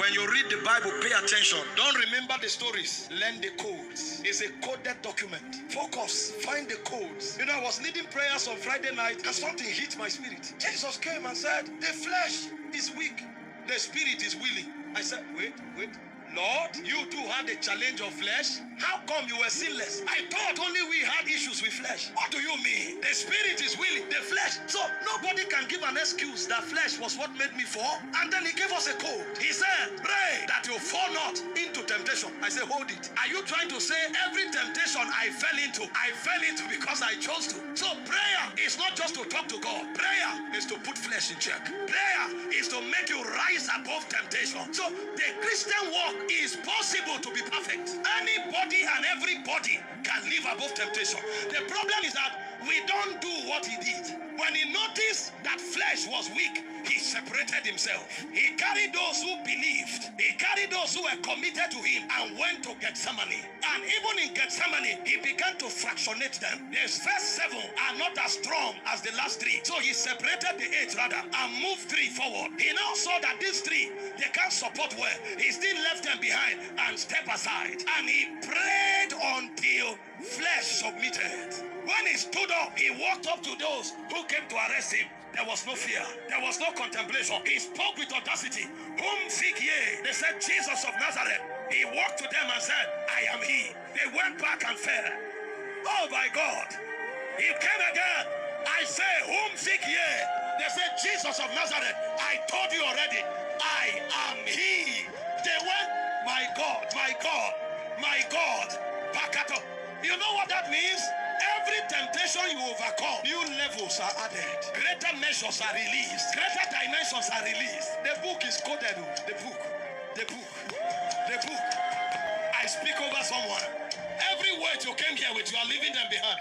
When you read the Bible, pay attention. Don't remember the stories. Learn the codes. It's a coded document. Focus. Find the codes. You know, I was leading prayers on Friday night and something hit my spirit. Jesus came and said, the flesh is weak. The spirit is willing. I said, wait. Lord, you too had a challenge of flesh? How come you were sinless? I thought only we had issues with flesh. What do you mean? The spirit is willing, the flesh. So nobody can give an excuse that flesh was what made me fall. And then he gave us a code. He said, pray that you fall not into temptation. I said, hold it. Are you trying to say every temptation I fell into because I chose to? So prayer is not just to talk to God. Prayer is to put flesh in check. Prayer is to make you rise above temptation. So the Christian walk is possible to be perfect. Anybody and everybody can live above temptation. The problem is that we don't do what he did. When he noticed that flesh was weak, he separated himself. He carried those who believed. He carried those who were committed to him and went to Gethsemane. And even in Gethsemane, he began to fractionate them. The first 7 are not as strong as the last 3. So he separated the 8 rather and moved 3 forward. He now saw that these 3, they can't support well. He still left them behind and stepped aside. And he prayed until flesh submitted. When he stood up, he walked up to those who came to arrest him. There was no fear. There was no contemplation. He spoke with audacity. Whom seek ye? They said, Jesus of Nazareth. He walked to them and said, I am he. They went back and fell. Oh my God. He came again. I say, whom seek ye? They said, Jesus of Nazareth. I told you already. I am he. They went, my God, my God, my God. Back at up. You know what that means? Every temptation you overcome, new levels are added. Greater measures are released. Greater dimensions are released. The book is coded. The book. I speak over someone. Every word you came here with, you are leaving them behind.